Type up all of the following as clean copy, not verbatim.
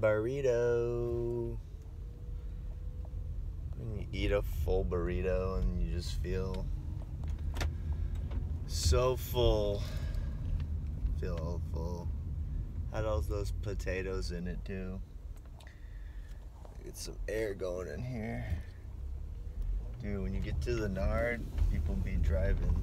burrito. When you eat a full burrito and you just feel so full. Feel full. Had all those potatoes in it too. Get some air going in here. Dude, when you get to the Nard, people be driving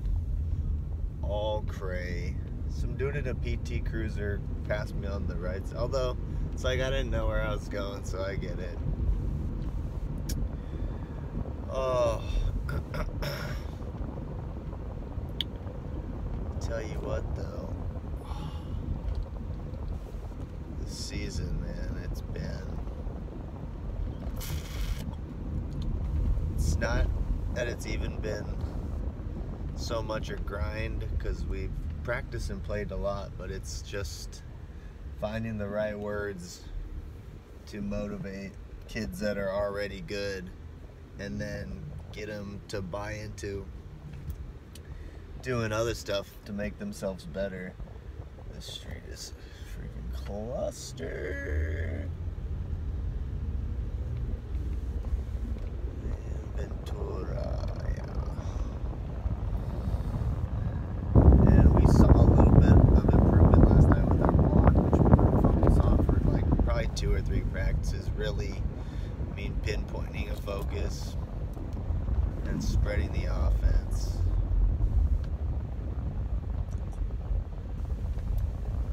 all cray. Some dude in a PT Cruiser passed me on the right side. Although, it's like I didn't know where I was going, so I get it. Oh. Tell you what, though. This season, man, it's not that it's even been so much a grind, because we've practiced and played a lot, but it's just finding the right words to motivate kids that are already good and then get them to buy into doing other stuff to make themselves better. This street is freaking clustered. Ventura, and we saw a little bit of improvement last night with our block, which we're going to focus on for like probably 2 or 3 practices. Really, pinpointing a focus and spreading the offense.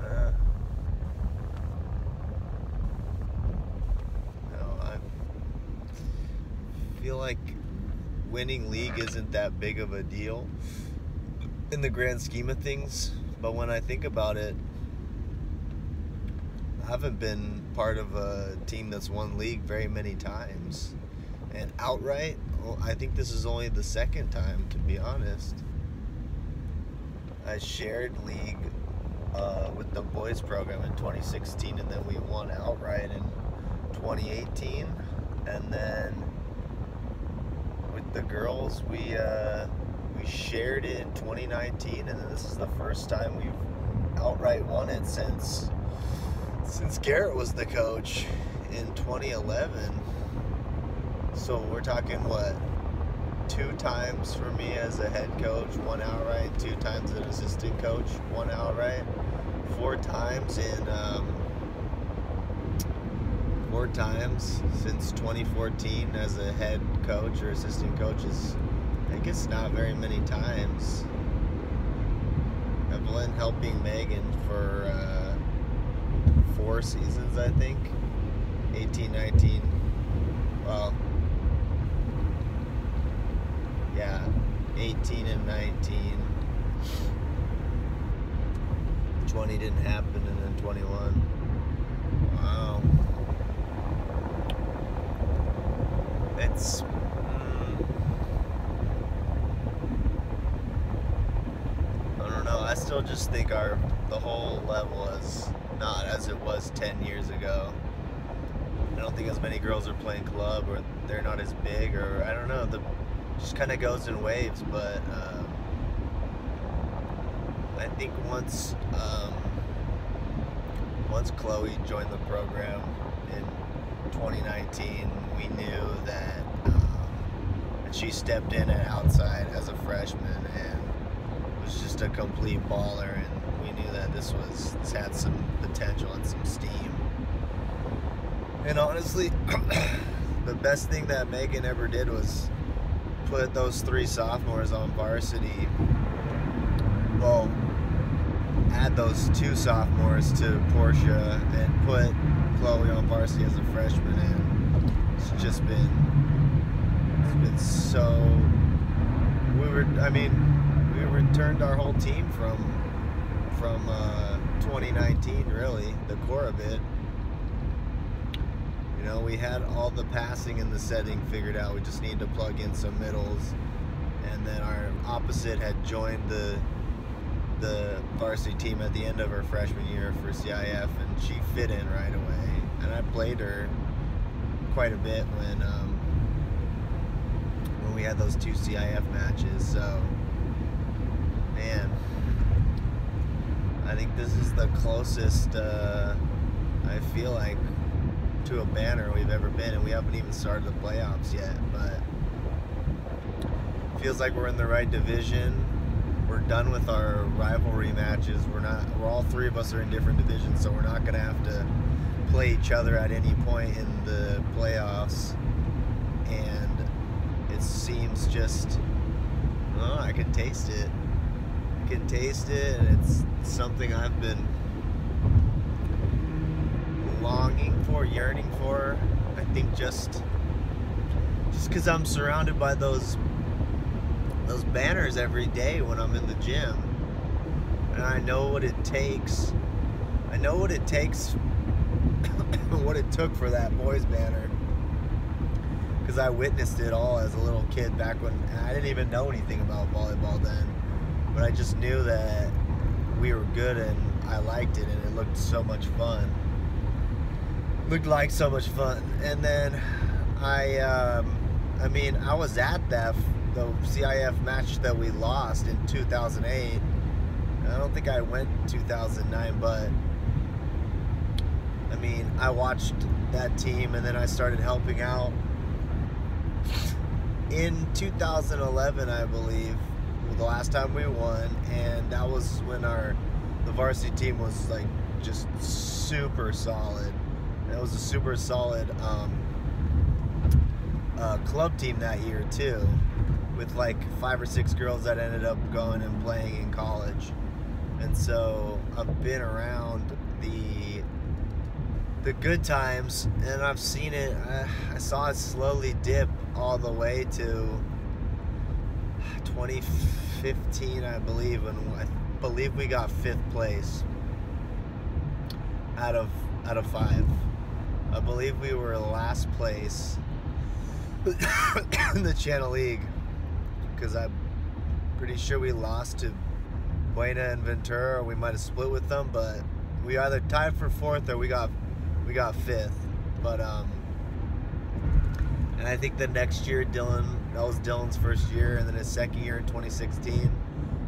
I feel like winning league isn't that big of a deal in the grand scheme of things, but when I think about it, I haven't been part of a team that's won league very many times, and outright, I think this is only the 2nd time, to be honest. I shared league with the boys program in 2016, and then we won outright in 2018, and then with the girls we shared it in 2019, and then this is the first time we've outright won it since Garrett was the coach in 2011. So we're talking, what, 2 times for me as a head coach, 1 outright, 2 times as an assistant coach, 1 outright, 4 times in 4 times since 2014 as a head coach or assistant coach is, I guess, not very many times. Evelyn helping Megan for 4 seasons, I think. 18, 19. Well, yeah, 18 and 19. 20 didn't happen, and then 21. Wow. It's I don't know. I still just think the whole level is not as it was 10 years ago. I don't think as many girls are playing club, or they're not as big, or I don't know. It just kind of goes in waves. But I think once Chloe joined the program in 2019, we knew that she stepped in at outside as a freshman and was just a complete baller, and we knew that this had some potential and some steam. And honestly, the best thing that Megan ever did was put those 3 sophomores on varsity. Well, add those 2 sophomores to Portia and put Chloe on varsity as a freshman, and it's just been so. We returned our whole team from 2019, really, the core of it. You know, we had all the passing and the setting figured out. We just needed to plug in some middles, and then our opposite had joined the varsity team at the end of her freshman year for CIF, and she fit in right away. And I played her quite a bit when we had those 2 CIF matches. So, man, I think this is the closest I feel like to a banner we've ever been, and we haven't even started the playoffs yet. But feels like we're in the right division. We're done with our rivalry matches. We're all three of us are in different divisions, so we're not gonna have to play each other at any point in the playoffs. And it seems just, oh, I can taste it. I can taste it, and it's something I've been longing for, yearning for. I think just because I'm surrounded by those banners every day when I'm in the gym, and I know what it takes. I know what it takes, what it took for that boys banner, because I witnessed it all as a little kid back when I didn't even know anything about volleyball then, but I just knew that we were good and I liked it, and it looked so much fun. Looked like so much fun. And then I mean, I was at the CIF match that we lost in 2008. I don't think I went in 2009, but I mean, I watched that team, and then I started helping out in 2011, I believe, the last time we won, and that was when the varsity team was like just super solid. It was a super solid club team that year too, with like 5 or 6 girls that ended up going and playing in college. And so I've been around the good times, and I've seen it. I saw it slowly dip all the way to 2015, I believe, and I believe we got 5th place out of 5. I believe we were last place in the Channel League, because I'm pretty sure we lost to Buena and Ventura, or we might have split with them, but we either tied for 4th or we got 5th. But and I think the next year, that was Dylan's first year, and then his second year in 2016,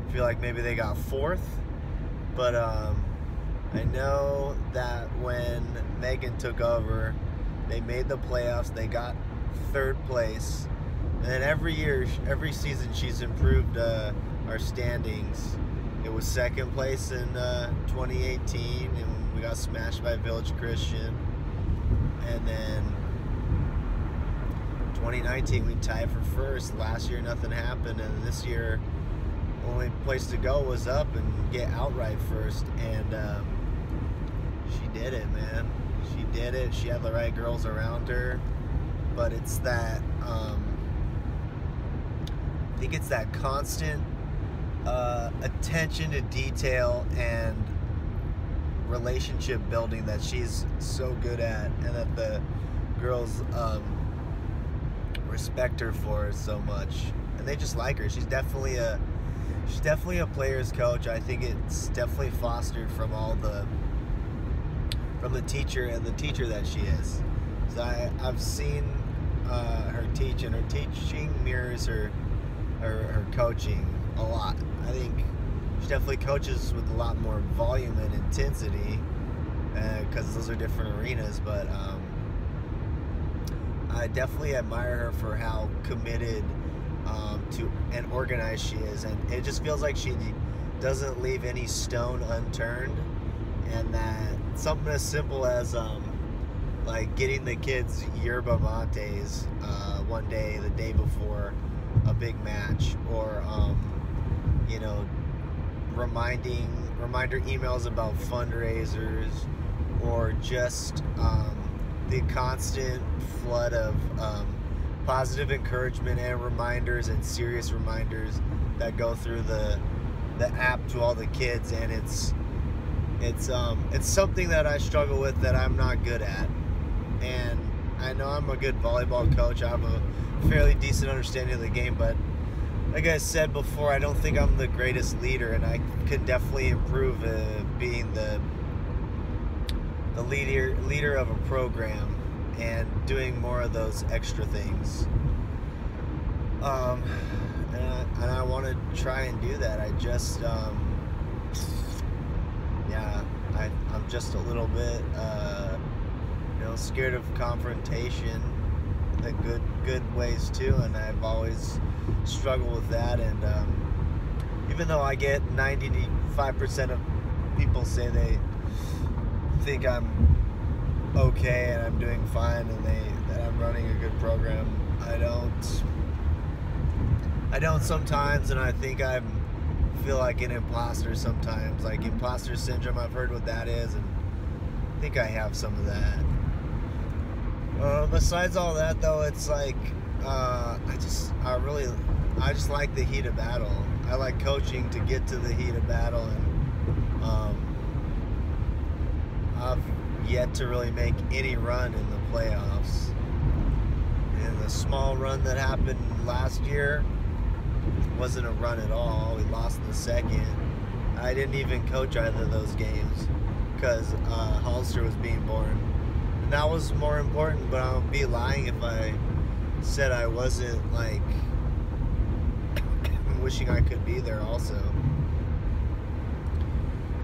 I feel like maybe they got 4th. But I know that when Megan took over, they made the playoffs. They got 3rd place, and then every season she's improved our standings. It was 2nd place in 2018, and we got smashed by Village Christian. And then 2019 we tied for 1st. Last year nothing happened, and this year only place to go was up and get outright 1st. And she did it, man. She did it. She had the right girls around her. But it's that, I think it's that constant attention to detail and relationship building that she's so good at, and that the girls respect her for so much, and they just like her. She's definitely a player's coach. I think it's definitely fostered from the teacher and the teacher that she is. So I've seen her teach, and her teaching mirrors her coaching a lot. I think she definitely coaches with a lot more volume and intensity, because those are different arenas. But I definitely admire her for how committed to and organized she is, and it just feels like she doesn't leave any stone unturned. And that something as simple as like getting the kids yerba mates one day, the day before a big match, or you know, reminder emails about fundraisers, or just the constant flood of positive encouragement and reminders, and serious reminders that go through the app to all the kids. And it's something that I struggle with, that I'm not good at. And I know I'm a good volleyball coach. I have a fairly decent understanding of the game, but like I said before, I don't think I'm the greatest leader, and I could definitely improve being the leader of a program and doing more of those extra things. And I want to try and do that. I just yeah, I'm just a little bit scared of confrontation, the good ways too, and I've always struggled with that. And even though I get 95% of people say they think I'm okay and I'm doing fine and that I'm running a good program, I don't sometimes, and I think I feel like an imposter sometimes, like imposter syndrome. I've heard what that is, and I think I have some of that. Besides all that, though, it's like I just like the heat of battle. I like coaching to get to the heat of battle, and I've yet to really make any run in the playoffs. And the small run that happened last year wasn't a run at all. We lost in the second. I didn't even coach either of those games because Hollister was being born. And that was more important, but I would be lying if I said I wasn't, like, wishing I could be there also.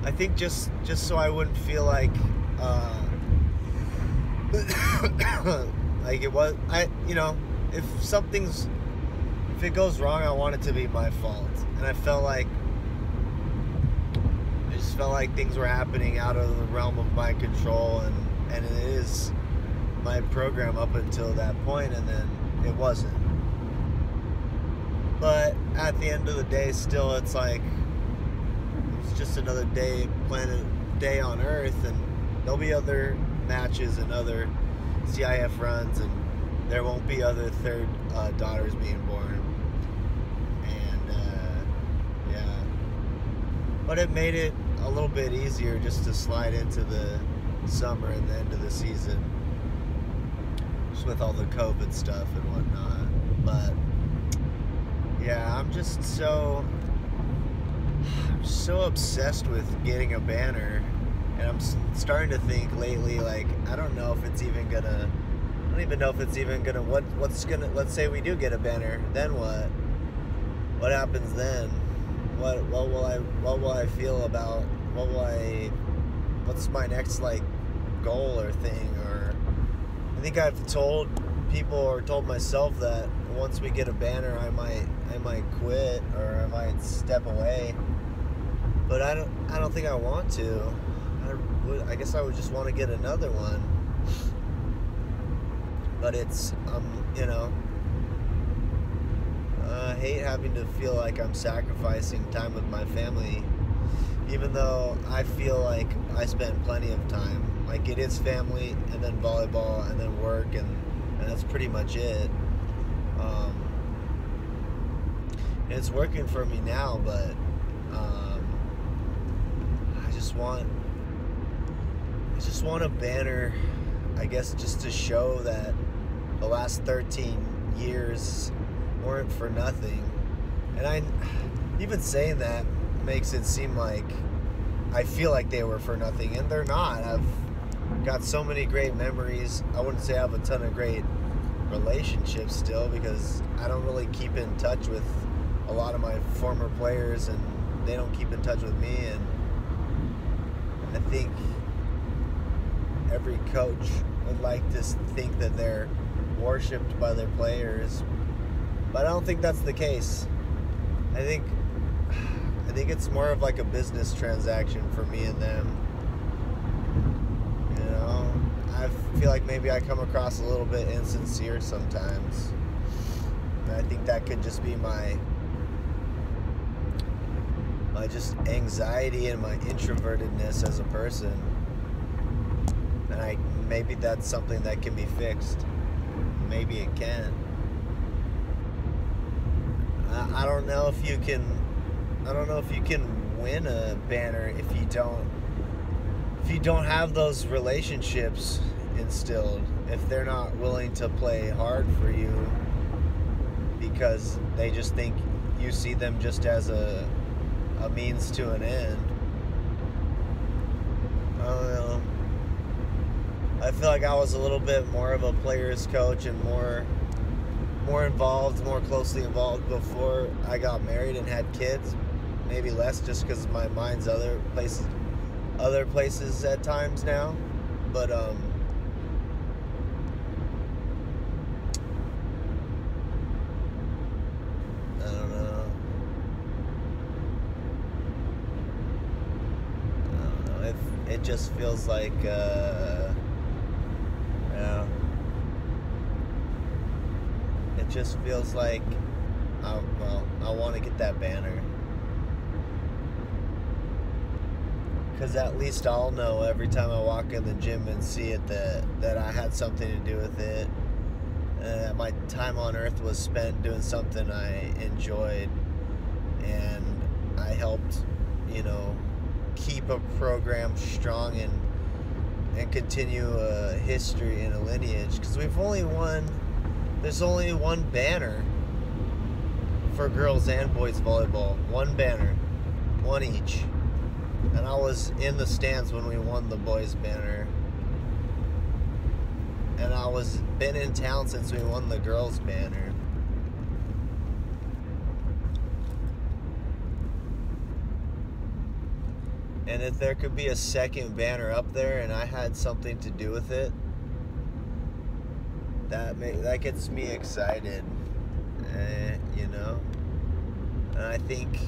I think just so I wouldn't feel like like it was, if it goes wrong, I want it to be my fault. And I just felt like things were happening out of the realm of my control, and it is my program up until that point, and then it wasn't. But at the end of the day, still, it's like it's just another day on Earth, and there'll be other matches and other CIF runs, and there won't be other third daughters being born. And yeah, but it made it a little bit easier just to slide into the summer and the end of the season, just with all the COVID stuff and whatnot. But yeah, I'm just so obsessed with getting a banner, and I'm starting to think lately, like, I don't even know if it's even gonna, let's say we do get a banner, then what happens then? What will I feel about, what's my next, like, goal or thing? Or I think I've told people or told myself that once we get a banner, I might quit, or I might step away. But I don't think I want to. I guess I would just want to get another one. But it's I hate having to feel like I'm sacrificing time with my family, even though I feel like I spend plenty of time. Like, it is family, and then volleyball, and then work, and that's pretty much it. And it's working for me now, but I just want a banner, I guess, just to show that the last 13 years weren't for nothing. And even saying that makes it seem like I feel like they were for nothing, and they're not. I've got so many great memories. I wouldn't say I have a ton of great relationships still, because I don't really keep in touch with a lot of my former players, and they don't keep in touch with me. And I think every coach would like to think that they're worshipped by their players, but I don't think that's the case. I think it's more of like a business transaction for me and them. I feel like maybe I come across a little bit insincere sometimes, and I think that could just be my just anxiety and my introvertedness as a person. And maybe that's something that can be fixed. Maybe it can. I don't know if you can win a banner if you don't have those relationships instilled, if they're not willing to play hard for you because they just think you see them just as a means to an end. I don't know. I feel like I was a little bit more of a player's coach and more involved, more closely involved before I got married and had kids. Maybe less, just because my mind's other places at times now. But it just feels like, yeah, it just feels like, well, I want to get that banner. Because at least I'll know every time I walk in the gym and see it that I had something to do with it. My time on earth was spent doing something I enjoyed, and I helped, keep a program strong and continue a history and a lineage. Because there's only one banner for girls and boys volleyball. One banner, one each. And I was in the stands when we won the boys banner. And I was been in town since we won the girls banner. And if there could be a second banner up there and I had something to do with it, that gets me excited, And I think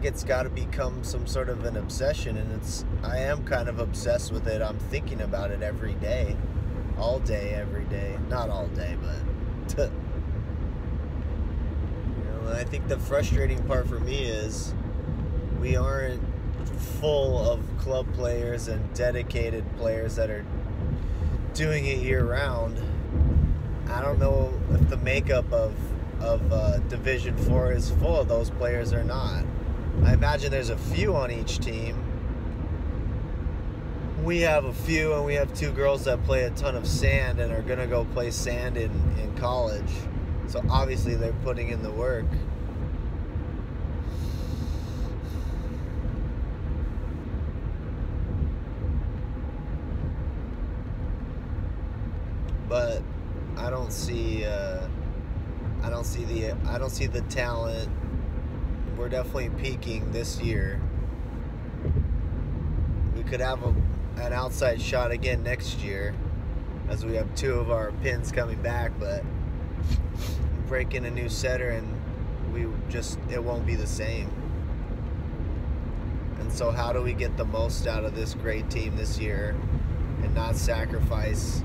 it's got to become some sort of an obsession, and I am kind of obsessed with it. I'm thinking about it every day, all day, every day. Not all day, but and I think the frustrating part for me is we aren't full of club players and dedicated players that are doing it year round. I don't know if the makeup of Division 4 is full of those players or not. I imagine there's a few on each team. We have a few, and we have 2 girls that play a ton of sand and are going to go play sand in college. So obviously they're putting in the work. But I don't see the talent. We're definitely peaking this year. We could have an outside shot again next year, as we have 2 of our pins coming back, but break in a new setter and it won't be the same. And so how do we get the most out of this great team this year and not sacrifice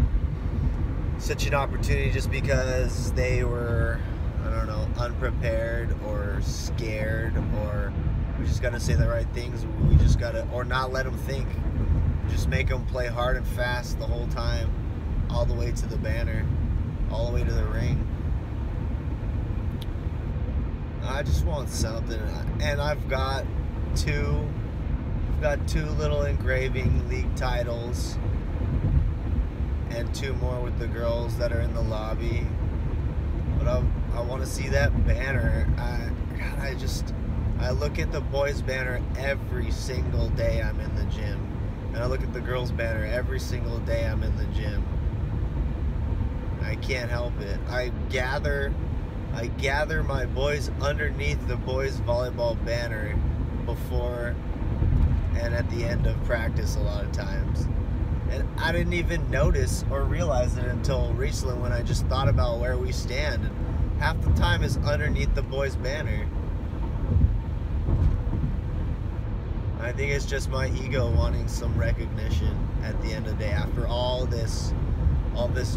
such an opportunity just because they were, I don't know, unprepared or scared, or we just got to say the right things. We just got to, or not let them think. Just make them play hard and fast the whole time, all the way to the banner, all the way to the ring. I just want something, and I've got two little engraving league titles, and 2 more with the girls that are in the lobby. But I want to see that banner. I look at the boys banner every single day I'm in the gym, and I look at the girls banner every single day I'm in the gym. I can't help it. I gather my boys underneath the boys volleyball banner before and at the end of practice a lot of times. And I didn't even notice or realize it until recently when I just thought about where we stand. And half the time is underneath the boys' banner. I think it's just my ego wanting some recognition at the end of the day. After all this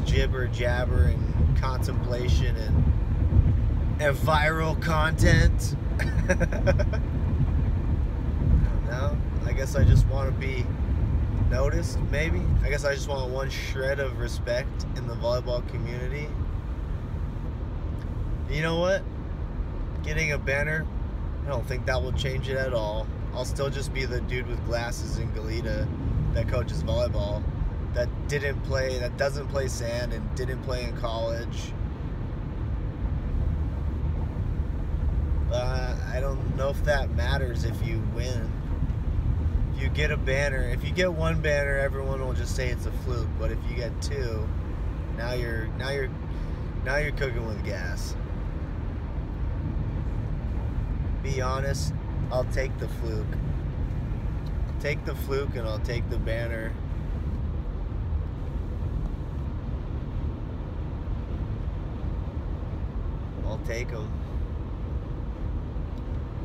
jibber jabber and contemplation and viral content. I don't know. I guess I just want to be noticed, maybe. I guess I just want one shred of respect in the volleyball community. You know what? Getting a banner, I don't think that will change it at all. I'll still just be the dude with glasses in Goleta that coaches volleyball, that doesn't play sand and didn't play in college. But I don't know if that matters if you win. You get a banner. If you get 1 banner, everyone will just say it's a fluke. But if you get 2, now you're cooking with gas. Be honest, I'll take the fluke. I'll take the fluke and I'll take the banner. I'll take them.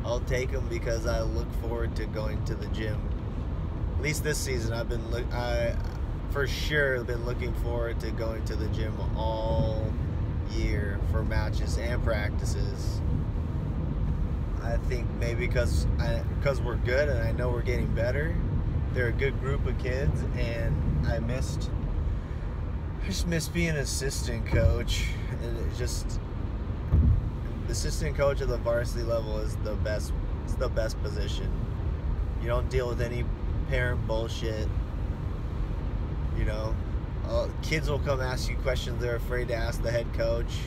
I'll take them because I look forward to going to the gym at least this season, I for sure been looking forward to going to the gym all year for matches and practices. I think maybe because we're good and I know we're getting better. They're a good group of kids, and I just miss being an assistant coach. And it just, assistant coach at the varsity level is the best. It's the best position. You don't deal with any parent bullshit. You know, kids will come ask you questions they're afraid to ask the head coach.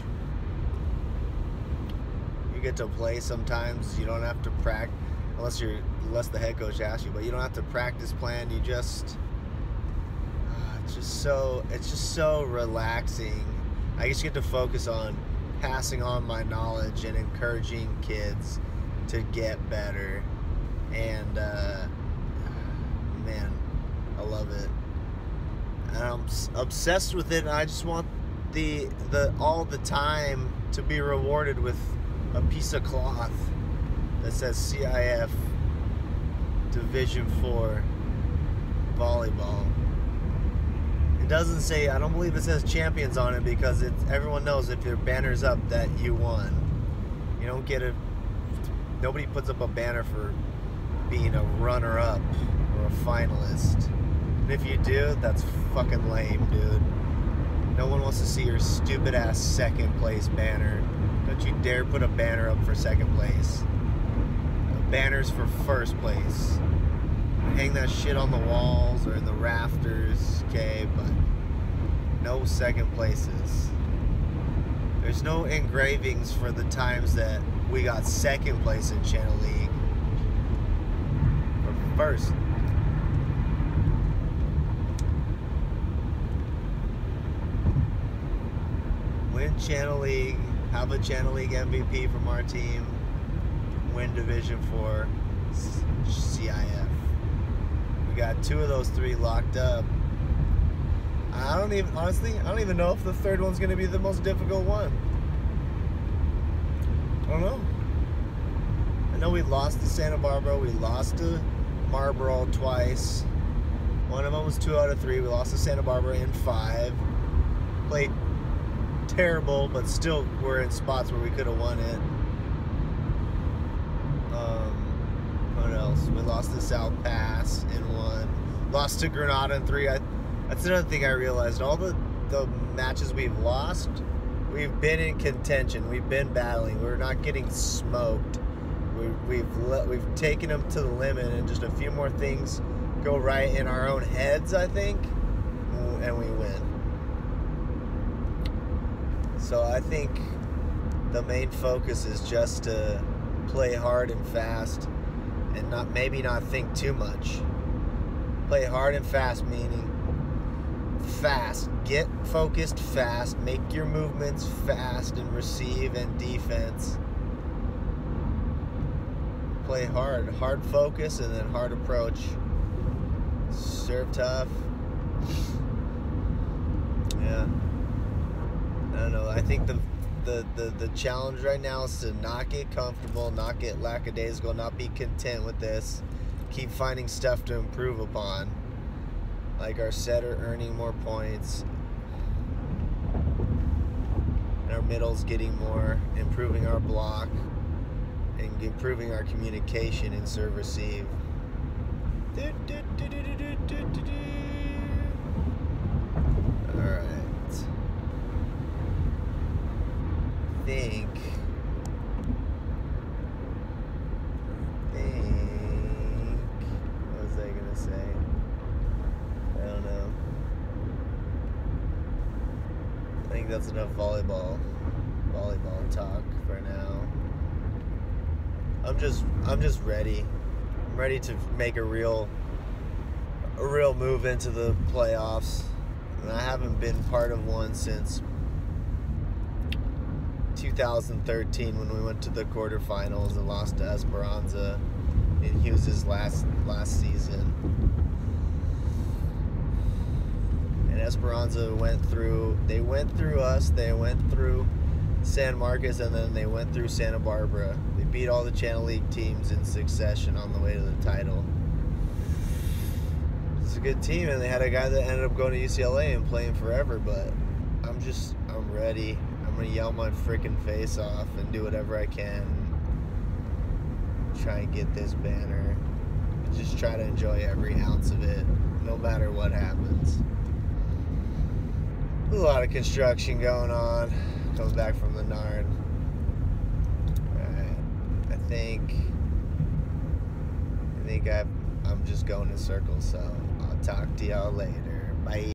You get to play sometimes. You don't have to practice unless the head coach asks you, but you don't have to practice plan. You just it's just so relaxing. I just get to focus on passing on my knowledge and encouraging kids to get better. And man, I love it. And I'm obsessed with it, and I just want the all the time to be rewarded with a piece of cloth that says CIF Division 4 volleyball. It doesn't say, I don't believe it says champions on it, because everyone knows if your banner's up that you won. You don't get nobody puts up a banner for being a runner-up or a finalist. And if you do, that's fucking lame, dude. No one wants to see your stupid ass second place banner. Don't you dare put a banner up for second place. A banner's for first place. Hang that shit on the walls or in the rafters, okay, but no second places. There's no engravings for the times that we got second place in Channel League. Or first. Win Channel League, have a Channel League MVP from our team, win Division 4 CIF. We got 2 of those 3 locked up. Honestly, I don't even know if the third one's going to be the most difficult one. I don't know. I know we lost to Santa Barbara, we lost to Marlboro twice. One of them was 2 out of 3. We lost to Santa Barbara in 5. Played terrible, but still we're in spots where we could have won it. What else? We lost to South Pass in 1. Lost to Granada in 3. That's another thing I realized. All the matches we've lost, we've been in contention. We've been battling. We're not getting smoked. We've taken them to the limit, and just a few more things go right in our own heads, I think, and we win. So I think the main focus is just to play hard and fast, and maybe not think too much. Play hard and fast, meaning fast. Get focused fast. Make your movements fast and receive and defense. Play hard. Hard focus and then hard approach. Serve tough. Yeah. I don't know. I think the challenge right now is to not get comfortable, not get lackadaisical, not be content with this. Keep finding stuff to improve upon. Like our setter earning more points. And our middles getting more, improving our block, and improving our communication in serve receive. Alright. What was I gonna say? I don't know. I think that's enough volleyball talk for now. I'm just ready. I'm ready to make a real move into the playoffs. And I haven't been part of one since 2013 when we went to the quarterfinals and lost to Esperanza in Hughes' last season. And Esperanza went through us, they went through San Marcos, and then they went through Santa Barbara. They beat all the Channel League teams in succession on the way to the title. It's a good team, and they had a guy that ended up going to UCLA and playing forever, but I'm ready. I'm going to yell my freaking face off and do whatever I can. Try and get this banner. Just try to enjoy every ounce of it, no matter what happens. A lot of construction going on. Coming back from the Nard. Alright. I think I'm just going in circles, so I'll talk to y'all later. Bye.